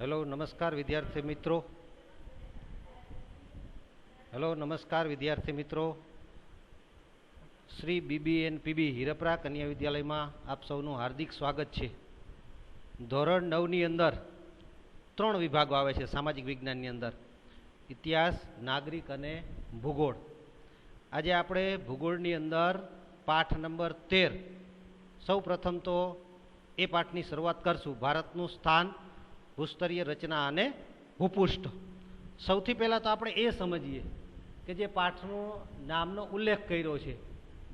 Hello નમસ્કાર વિદ્યાર્થી મિત્રો. હેલો નમસ્કાર વિદ્યાર્થી મિત્રો. શ્રી BBNPB હિરપરા કન્યા વિદ્યાલયમાં આપ સૌનું હાર્દિક સ્વાગત છે. ધોરણ 9ની અંદર 3 વિભાગો આવે છે સામાજિક વિજ્ઞાનની અંદર: ઇતિહાસ, નાગરિક અને ભૂગોળ. આજે આપણે ભૂગોળની અંદર પાઠ નંબર 13, સૌ પ્રથમ તો એ પાઠની શરૂઆત કરશું. ભારતનું સ્થાન, ભૂસ્તરીય રચના અને ભૂપૃષ્ઠ. સૌથી પહેલાં તો આપણે એ સમજીએ કે જે પાઠનો નામનો ઉલ્લેખ કર્યો છે,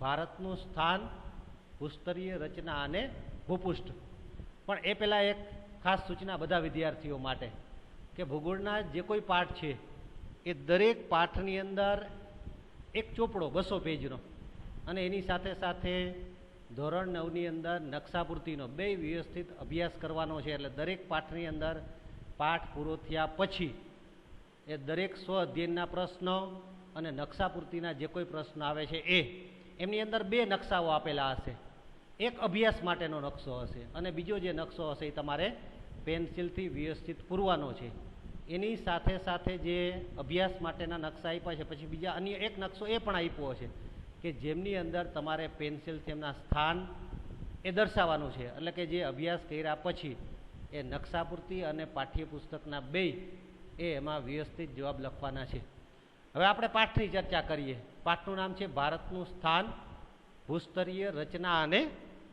ભારતનું સ્થાન, ભૂસ્તરીય રચના અને ભૂપૃષ્ઠ. પણ એ પહેલાં એક ખાસ સૂચના બધા વિદ્યાર્થીઓ માટે કે ભૂગોળના જે કોઈ પાઠ છે એ દરેક પાઠની અંદર એક ચોપડો 200 પેજનો અને એની સાથે સાથે ધોરણ 9ની અંદર નકશાપૂર્તિનો 2 વ્યવસ્થિત અભ્યાસ કરવાનો છે. એટલે દરેક પાઠની અંદર પાઠ પૂરો થયા પછી એ દરેક સ્વ અધ્યયનના પ્રશ્નો અને નકશાપૂર્તિના જે કોઈ પ્રશ્ન આવે છે એમની અંદર 2 નકશાઓ આપેલા હશે. એક અભ્યાસ માટેનો નકશો હશે અને બીજો જે નકશો હશે એ તમારે પેન્સિલથી વ્યવસ્થિત પૂરવાનો છે. એની સાથે સાથે જે અભ્યાસ માટેના નકશા આપ્યા છે, પછી બીજા અન્ય એક નકશો એ પણ આપ્યો છે કે જેમની અંદર તમારે પેન્સિલથી એમના સ્થાન એ દર્શાવવાનું છે. એટલે કે જે અભ્યાસ કર્યા પછી એ નકશાપૂર્તિ અને પાઠ્યપુસ્તકના 2 એમાં વ્યવસ્થિત જવાબ લખવાના છે. હવે આપણે પાઠની ચર્ચા કરીએ. પાઠનું નામ છે ભારતનું સ્થાન, ભૂસ્તરીય રચના અને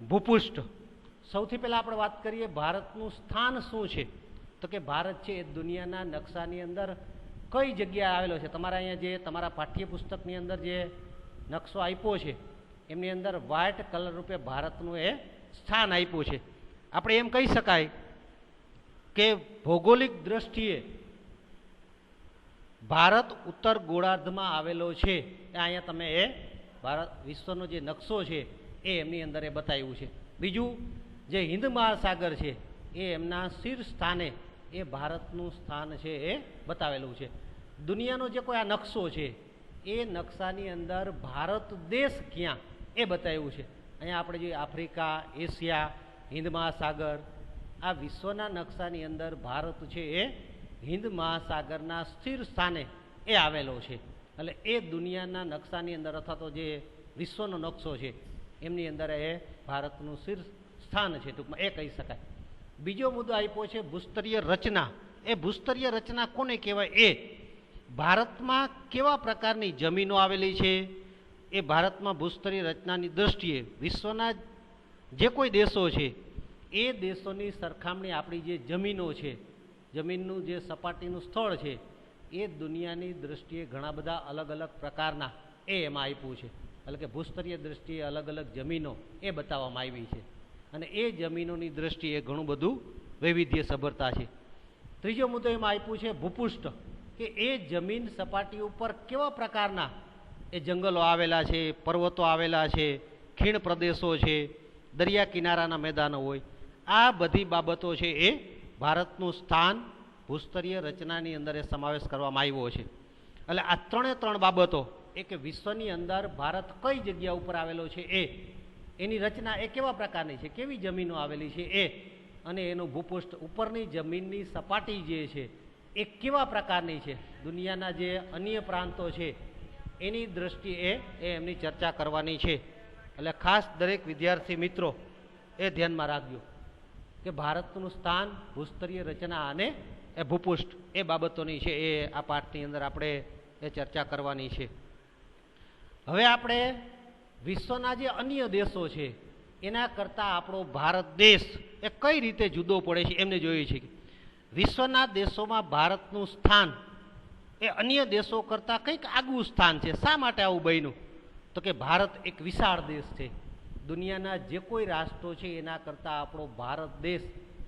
ભૂપૃષ્ઠ. સૌથી પહેલાં આપણે વાત કરીએ ભારતનું સ્થાન શું છે. તો કે ભારત છે એ દુનિયાના નકશાની અંદર કઈ જગ્યાએ આવેલો છે. તમારા અહીંયા જે તમારા પાઠ્યપુસ્તકની અંદર જે નકશો આપ્યો છે એમની અંદર વ્હાઇટ કલર રૂપે ભારતનું એ સ્થાન આપ્યું છે. આપણે એમ કહી શકાય કે ભૌગોલિક દ્રષ્ટિએ ભારત ઉત્તર ગોળાર્ધમાં આવેલો છે. એ અહીંયા તમે એ ભારત વિશ્વનો જે નકશો છે એ એમની અંદર એ બતાવ્યું છે. બીજું, જે હિન્દ મહાસાગર છે એ એમના શીર્ષ સ્થાને એ ભારતનું સ્થાન છે એ બતાવેલું છે. દુનિયાનો જે કોઈ આ નકશો છે એ નકશાની અંદર ભારત દેશ ક્યાં એ બતાવ્યું છે. અહીંયા આપણે જે આફ્રિકા, એશિયા, હિન્દ મહાસાગર, આ વિશ્વના નકશાની અંદર ભારત છે એ હિન્દ મહાસાગરના સ્થિર સ્થાને એ આવેલો છે. એટલે એ દુનિયાના નકશાની અંદર અથવા તો જે વિશ્વનો નકશો છે એમની અંદર એ ભારતનું શીર્ષ સ્થાન છે, ટૂંકમાં એ કહી શકાય. બીજો મુદ્દો આપ્યો છે ભૂસ્તરીય રચના. એ ભૂસ્તરીય રચના કોને કહેવાય? ભારતમાં કેવા પ્રકારની જમીનો આવેલી છે એ ભારતમાં ભૂસ્તરીય રચનાની દૃષ્ટિએ વિશ્વના જે કોઈ દેશો છે એ દેશોની સરખામણી આપણી જે જમીનો છે, જમીનનું જે સપાટીનું સ્થળ છે એ દુનિયાની દૃષ્ટિએ ઘણા બધા અલગ અલગ પ્રકારના એમાં આપ્યું છે. એટલે કે ભૂસ્તરીય દૃષ્ટિએ અલગ અલગ જમીનો એ બતાવવામાં આવી છે અને એ જમીનોની દૃષ્ટિએ ઘણું બધું વૈવિધ્ય સભરતા છે. ત્રીજો મુદ્દો એમાં આપ્યું છે ભૂપૃષ્ઠ, કે એ જમીન સપાટી ઉપર કેવા પ્રકારના એ જંગલો આવેલા છે, પર્વતો આવેલા છે, ખીણ પ્રદેશો છે, દરિયા કિનારાના મેદાનો હોય, આ બધી બાબતો છે એ ભારતનું સ્થાન, ભૂસ્તરીય રચનાની અંદર એ સમાવેશ કરવામાં આવ્યો છે. એટલે આ 3 બાબતો, એક વિશ્વની અંદર ભારત કઈ જગ્યા ઉપર આવેલો છે એની રચના એ કેવા પ્રકારની છે, કેવી જમીનો આવેલી છે અને એનું ભૂપૃષ્ઠ ઉપરની જમીનની સપાટી જે છે એ કેવા પ્રકારની છે, દુનિયાના જે અન્ય પ્રાંતો છે એની દ્રષ્ટિએ એમની ચર્ચા કરવાની છે. એટલે ખાસ દરેક વિદ્યાર્થી મિત્રો એ ધ્યાનમાં રાખજો કે ભારતનું સ્થાન, ભૂસ્તરીય રચના અને એ ભૂપૃષ્ઠ એ બાબતોની છે એ આ પાઠની અંદર આપણે એ ચર્ચા કરવાની છે. હવે આપણે વિશ્વના જે અન્ય દેશો છે એના કરતાં આપણો ભારત દેશ એ કઈ રીતે જુદો પડે છે એમને જોઈએ છે. વિશ્વના દેશોમાં ભારતનું સ્થાન એ અન્ય દેશો કરતાં કંઈક આગવું સ્થાન છે. શા માટે આવું બન્યું? તો કે ભારત એક વિશાળ દેશ છે. દુનિયાના જે કોઈ રાષ્ટ્રો છે એના કરતાં આપણો ભારત દેશ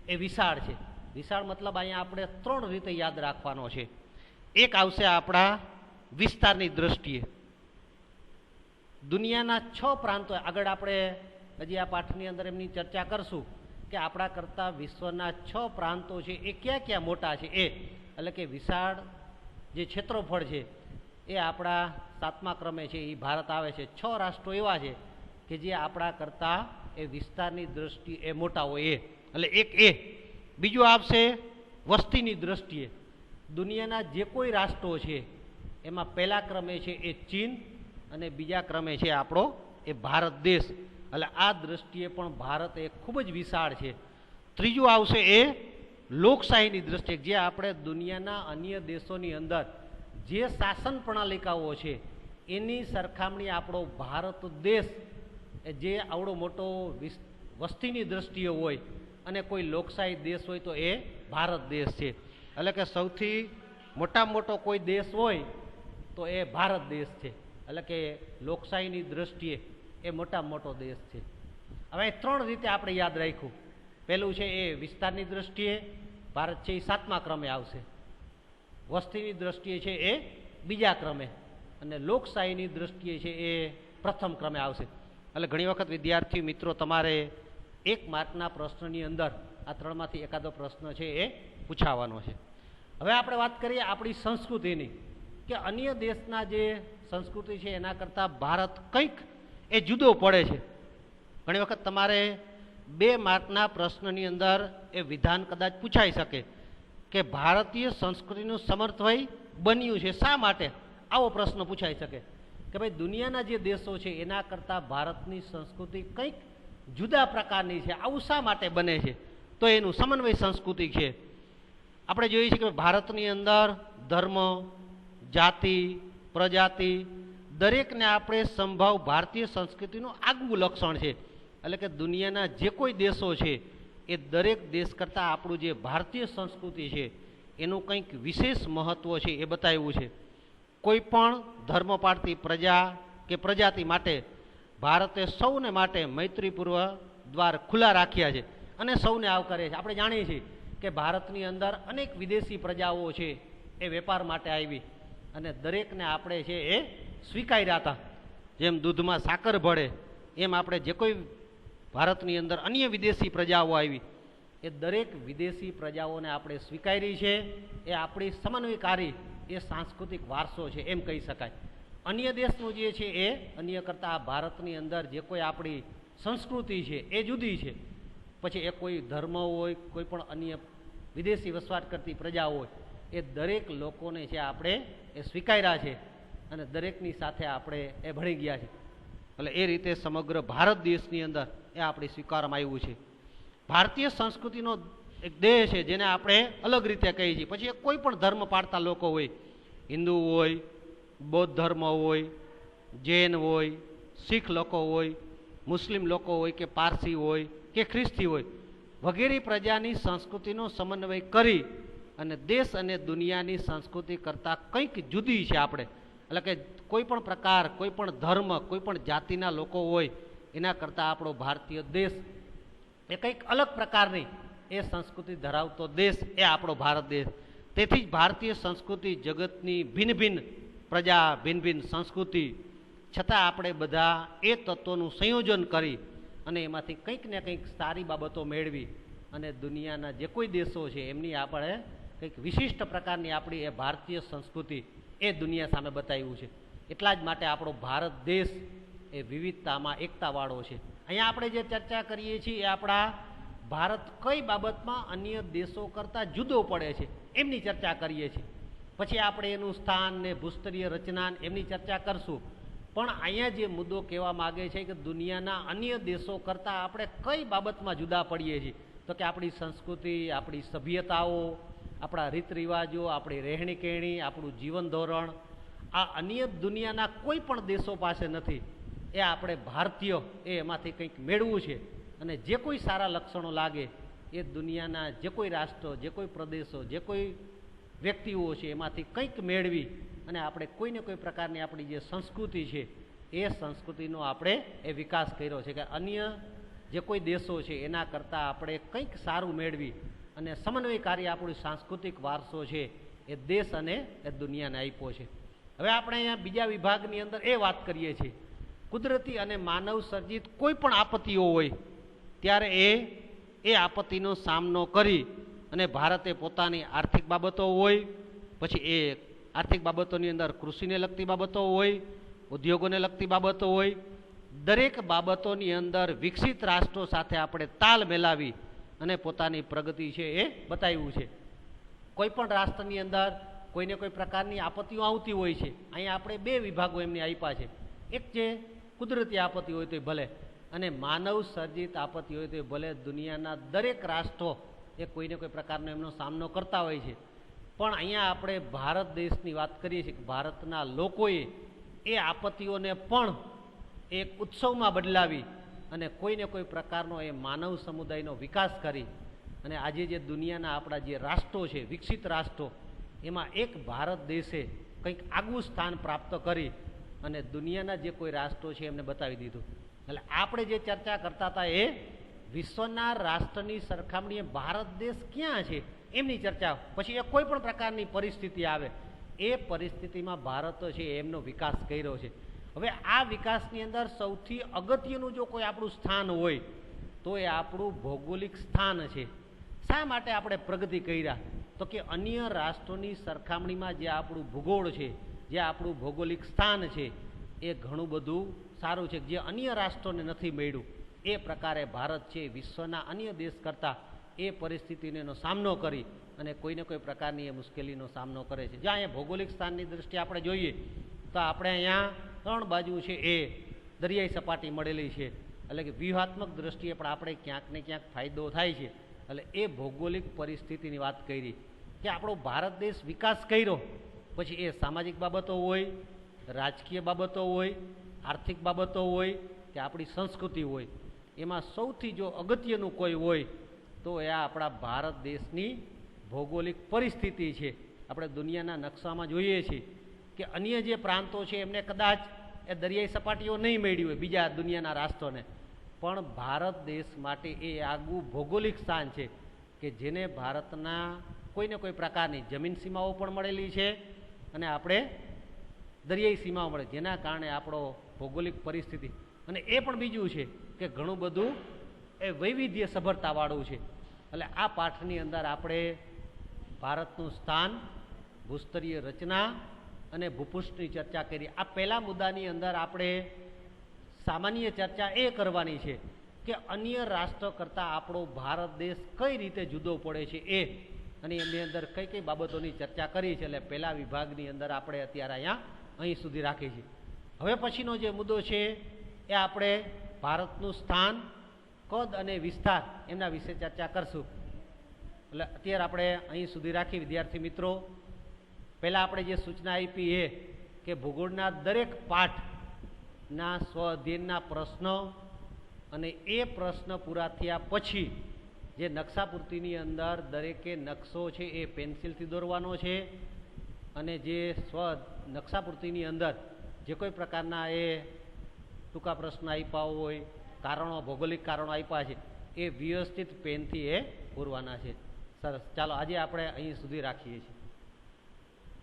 એ વિશાળ છે. વિશાળ મતલબ અહીંયા આપણે 3 રીતે યાદ રાખવાનો છે. એક આવશે આપણા વિસ્તારની દૃષ્ટિએ. દુનિયાના 6 પ્રાંતો, આગળ આપણે હજી આ પાઠની અંદર એમની ચર્ચા કરશું કે આપણા કરતાં વિશ્વના 6 પ્રાંતો છે એ ક્યાં ક્યાં મોટા છે એટલે કે વિશાળ જે ક્ષેત્રફળ છે એ આપણા 7મા ક્રમે છે એ ભારત આવે છે. 6 રાષ્ટ્રો એવા છે કે જે આપણા કરતાં એ વિસ્તારની દૃષ્ટિએ મોટા હોય એટલે એક બીજું આવશે વસ્તીની દ્રષ્ટિએ દુનિયાના જે કોઈ રાષ્ટ્રો છે એમાં પહેલા ક્રમે છે એ ચીન અને બીજા ક્રમે છે આપણો એ ભારત દેશ. એટલે આ દ્રષ્ટિએ પણ ભારત એ ખૂબ જ વિશાળ છે. ત્રીજું આવશે એ લોકશાહીની દ્રષ્ટિએ, જે આપણે દુનિયાના અન્ય દેશોની અંદર જે શાસન પ્રણાલિકાઓ છે એની સરખામણી આપણો ભારત દેશ જે આવડો મોટો વસ્તીની દ્રષ્ટિએ હોય અને કોઈ લોકશાહી દેશ હોય તો એ ભારત દેશ છે. એટલે કે સૌથી મોટામાં મોટો કોઈ દેશ હોય તો એ ભારત દેશ છે. એટલે કે લોકશાહીની દ્રષ્ટિએ એ મોટામાં મોટો દેશ છે. હવે 3 રીતે આપણે યાદ રાખ્યું. પહેલું છે એ વિસ્તારની દ્રષ્ટિએ ભારત છે એ 7મા ક્રમે આવશે, વસ્તીની દ્રષ્ટિએ છે એ બીજા ક્રમે, અને લોકશાહીની દ્રષ્ટિએ છે એ પ્રથમ ક્રમે આવશે. એટલે ઘણી વખત વિદ્યાર્થી મિત્રો તમારે 1 માર્કના પ્રશ્નની અંદર આ 3માંથી એકાદો પ્રશ્ન છે એ પૂછાવાનો છે. હવે આપણે વાત કરીએ આપણી સંસ્કૃતિની, કે અન્ય દેશના જે સંસ્કૃતિ છે એના કરતાં ભારત કંઈક એ જુદો પડે છે. ઘણી વખત તમારે 2 માર્કના પ્રશ્નની અંદર એ વિધાન કદાચ પૂછાઈ શકે કે ભારતીય સંસ્કૃતિનું સમર્થવય બન્યું છે શા માટે, આવો પ્રશ્ન પૂછાઈ શકે કે ભાઈ દુનિયાના જે દેશો છે એના કરતાં ભારતની સંસ્કૃતિ કંઈક જુદા પ્રકારની છે, આવું શા માટે બને છે? તો એનું સમન્વય સંસ્કૃતિ છે. આપણે જોઈએ છીએ કે ભારતની અંદર ધર્મ, જાતિ, પ્રજાતિ દરેકને આપણે સંભાવ ભારતીય સંસ્કૃતિનું આગવું લક્ષણ છે. એટલે કે દુનિયાના જે કોઈ દેશો છે એ દરેક દેશ કરતાં આપણું જે ભારતીય સંસ્કૃતિ છે એનું કંઈક વિશેષ મહત્ત્વ છે એ બતાવ્યું છે. કોઈ પણ ધર્મ પાળતી પ્રજા કે પ્રજાતિ માટે ભારતે સૌને માટે મૈત્રીપૂર્વ દ્વાર ખુલ્લા રાખ્યા છે અને સૌને આવકારે છે. આપણે જાણીએ છીએ કે ભારતની અંદર અનેક વિદેશી પ્રજાઓ છે એ વેપાર માટે આવી અને દરેકને આપણે છે એ સ્વીકાર્યા હતા. જેમ દૂધમાં સાકર ભળે એમ આપણે જે કોઈ ભારતની અંદર અન્ય વિદેશી પ્રજાઓ આવી એ દરેક વિદેશી પ્રજાઓને આપણે સ્વીકારી છે. એ આપણી સમન્વયકારી એ સાંસ્કૃતિક વારસો છે એમ કહી શકાય. અન્ય દેશનું જે છે એ અન્ય કરતાં આ ભારતની અંદર જે કોઈ આપણી સંસ્કૃતિ છે એ જુદી છે. પછી એ કોઈ ધર્મ હોય, કોઈ પણ અન્ય વિદેશી વસવાટ કરતી પ્રજા હોય, એ દરેક લોકોને છે આપણે એ સ્વીકાર્યા છે અને દરેકની સાથે આપણે એ ભળી ગયા છે. એટલે એ રીતે સમગ્ર ભારત દેશની અંદર એ આપણે સ્વીકારવામાં આવ્યું છે. ભારતીય સંસ્કૃતિનો એક દેહ છે જેને આપણે અલગ રીતે કહીએ છીએ. પછી કોઈ પણ ધર્મ પાળતા લોકો હોય, હિન્દુ હોય, બૌદ્ધ ધર્મ હોય, જૈન હોય, શીખ લોકો હોય, મુસ્લિમ લોકો હોય કે પારસી હોય કે ખ્રિસ્તી હોય, વગેરે પ્રજાની સંસ્કૃતિનો સમન્વય કરી અને દેશ અને દુનિયાની સંસ્કૃતિ કરતાં કંઈક જુદી છે આપણે. એટલે કે કોઈ પણ પ્રકાર, કોઈ પણ ધર્મ, કોઈ પણ જાતિના લોકો હોય એના કરતાં આપણો ભારતીય દેશ એ કંઈક અલગ પ્રકારની એ સંસ્કૃતિ ધરાવતો દેશ એ આપણો ભારત દેશ. તેથી જ ભારતીય સંસ્કૃતિ જગતની ભિન્ન ભિન્ન પ્રજા, ભિન્ન ભિન્ન સંસ્કૃતિ છતાં આપણે બધા એ તત્વોનું સંયોજન કરી અને એમાંથી કંઈક ને કંઈક સારી બાબતો મેળવી અને દુનિયાના જે કોઈ દેશો છે એમની આપણે કંઈક વિશિષ્ટ પ્રકારની આપણી એ ભારતીય સંસ્કૃતિ એ દુનિયા સામે બતાવ્યું છે. એટલા જ માટે આપણો ભારત દેશ એ વિવિધતામાં એકતાવાળો છે. અહીંયા આપણે જે ચર્ચા કરીએ છીએ એ આપણા ભારત કઈ બાબતમાં અન્ય દેશો કરતાં જુદો પડે છે એમની ચર્ચા કરીએ છીએ. પછી આપણે એનું સ્થાન ને ભૂસ્તરીય રચના એમની ચર્ચા કરશું. પણ અહીંયા જે મુદ્દો કહેવા માગે છે કે દુનિયાના અન્ય દેશો કરતાં આપણે કઈ બાબતમાં જુદા પડીએ છીએ, તો કે આપણી સંસ્કૃતિ, આપણી સભ્યતાઓ, આપણા રીત રિવાજો, આપણી રહેણી કહેણી, આપણું જીવન ધોરણ આ અન્ય દુનિયાના કોઈ પણ દેશો પાસે નથી. એ આપણે ભારતીય એ એમાંથી કંઈક મેળવું છે અને જે કોઈ સારા લક્ષણો લાગે એ દુનિયાના જે કોઈ રાષ્ટ્રો, જે કોઈ પ્રદેશો, જે કોઈ વ્યક્તિઓ છે એમાંથી કંઈક મેળવી અને આપણે કોઈને કોઈ પ્રકારની આપણી જે સંસ્કૃતિ છે એ સંસ્કૃતિનો આપણે એ વિકાસ કર્યો છે કે અન્ય જે કોઈ દેશો છે એના કરતાં આપણે કંઈક સારું મેળવી અને સમન્વયકારી આપણું સાંસ્કૃતિક વારસો છે એ દેશ અને એ દુનિયાને આપ્યો છે. હવે આપણે અહીંયા બીજા વિભાગની અંદર એ વાત કરીએ છીએ કુદરતી અને માનવ સર્જિત કોઈ પણ આપત્તિઓ હોય ત્યારે એ આપત્તિનો સામનો કરી અને ભારતે પોતાની આર્થિક બાબતો હોય, પછી એ આર્થિક બાબતોની અંદર કૃષિને લગતી બાબતો હોય, ઉદ્યોગોને લગતી બાબતો હોય, દરેક બાબતોની અંદર વિકસિત રાષ્ટ્રો સાથે આપણે તાલ મેલાવી અને પોતાની પ્રગતિ છે એ બતાવ્યું છે. કોઈ પણ રાષ્ટ્રની અંદર કોઈને કોઈ પ્રકારની આપત્તિઓ આવતી હોય છે. અહીંયા આપણે બે વિભાગો એમને આપ્યા છે. એક જે કુદરતી આપત્તિ હોય તો ભલે, અને માનવ સર્જિત આપત્તિ હોય તો ભલે. દુનિયાના દરેક રાષ્ટ્રો એ કોઈને કોઈ પ્રકારનો એમનો સામનો કરતા હોય છે. પણ અહીંયા આપણે ભારત દેશની વાત કરીએ છીએ કે ભારતના લોકોએ એ આપત્તિઓને પણ એક ઉત્સવમાં બદલાવી અને કોઈને કોઈ પ્રકારનો એ માનવ સમુદાયનો વિકાસ કરી અને આજે જે દુનિયાના આપણા જે રાષ્ટ્રો છે, વિકસિત રાષ્ટ્રો, એમાં એક ભારત દેશે કંઈક આગવું સ્થાન પ્રાપ્ત કરી અને દુનિયાના જે કોઈ રાષ્ટ્રો છે એમને બતાવી દીધું. એટલે આપણે જે ચર્ચા કરતા હતા એ વિશ્વના રાષ્ટ્રની સરખામણીએ ભારત દેશ ક્યાં છે એમની ચર્ચા. પછી એ કોઈ પણ પ્રકારની પરિસ્થિતિ આવે એ પરિસ્થિતિમાં ભારત છે એમનો વિકાસ કર્યો છે. હવે આ વિકાસની અંદર સૌથી અગત્યનું જો કોઈ આપણું સ્થાન હોય તો એ આપણું ભૌગોલિક સ્થાન છે. શા માટે આપણે પ્રગતિ કર્યા? તો કે અન્ય રાષ્ટ્રોની સરખામણીમાં જે આપણું ભૂગોળ છે, જે આપણું ભૌગોલિક સ્થાન છે એ ઘણું બધું સારું છે, જે અન્ય રાષ્ટ્રોને નથી મળ્યું. એ પ્રકારે ભારત છે વિશ્વના અન્ય દેશ કરતાં એ પરિસ્થિતિનો સામનો કરી અને કોઈને કોઈ પ્રકારની એ મુશ્કેલીનો સામનો કરે છે. જ્યાં અહીંયા ભૌગોલિક સ્થાનની દૃષ્ટિએ આપણે જોઈએ તો આપણે અહીંયા 3 બાજુ છે એ દરિયાઈ સપાટી મળેલી છે. એટલે કે વ્યૂહાત્મક દૃષ્ટિએ પણ આપણે ક્યાંક ને ક્યાંક ફાયદો થાય છે. એટલે એ ભૌગોલિક પરિસ્થિતિની વાત કરી કે આપણો ભારત દેશ વિકાસ કર્યો, પછી એ સામાજિક બાબતો હોય, રાજકીય બાબતો હોય, આર્થિક બાબતો હોય કે આપણી સંસ્કૃતિ હોય, એમાં સૌથી જો અગત્યનું કોઈ હોય તો એ આપણા ભારત દેશની ભૌગોલિક પરિસ્થિતિ છે. આપણે દુનિયાના નકશામાં જોઈએ છીએ કે અન્ય જે પ્રાંતો છે એમને કદાચ એ દરિયાઈ સપાટીઓ નહીં મળી હોય બીજા દુનિયાના રાષ્ટ્રોને, પણ ભારત દેશ માટે એ આગવું ભૌગોલિક સ્થાન છે કે જેને ભારતના કોઈને કોઈ પ્રકારની જમીન સીમાઓ પણ મળેલી છે અને આપણે દરિયાઈ સીમાઓ મળે, જેના કારણે આપણો ભૌગોલિક પરિસ્થિતિ અને એ પણ બીજું છે કે ઘણું બધું એ વૈવિધ્ય સભરતાવાળું છે. એટલે આ પાઠની અંદર આપણે ભારતનું સ્થાન, ભૂસ્તરીય રચના અને ભૂપૃષ્ઠની ચર્ચા કરી. આ પહેલા મુદ્દાની અંદર આપણે સામાન્ય ચર્ચા એ કરવાની છે કે અન્ય રાષ્ટ્ર કરતાં આપણો ભારત દેશ કઈ રીતે જુદો પડે છે એ, અને એમની અંદર કઈ કઈ બાબતોની ચર્ચા કરી છે. એટલે પહેલા વિભાગની અંદર આપણે અત્યારે અહીં સુધી રાખી છે. હવે પછીનો જે મુદ્દો છે એ આપણે ભારતનું સ્થાન, કદ અને વિસ્તાર એમના વિશે ચર્ચા કરશું. એટલે અત્યારે આપણે અહીં સુધી રાખી. વિદ્યાર્થી મિત્રો, પહેલાં આપણે જે સૂચના આપી એ કે ભૂગોળના દરેક પાઠના સ્વ અધ્યયનના પ્રશ્નો અને એ પ્રશ્ન પૂરા થયા પછી જે નકશાપૂર્તિની અંદર દરેકે નકશો છે એ પેન્સિલથી દોરવાનો છે અને જે નકશાપૂર્તિની અંદર જે કોઈ પ્રકારના એ ટૂંકા પ્રશ્ન આપ્યા હોય, કારણો, ભૌગોલિક કારણો આપ્યા છે એ વ્યવસ્થિત પેનથી એ પૂરવાના છે. સરસ, ચાલો આજે આપણે અહીં સુધી રાખીએ છીએ.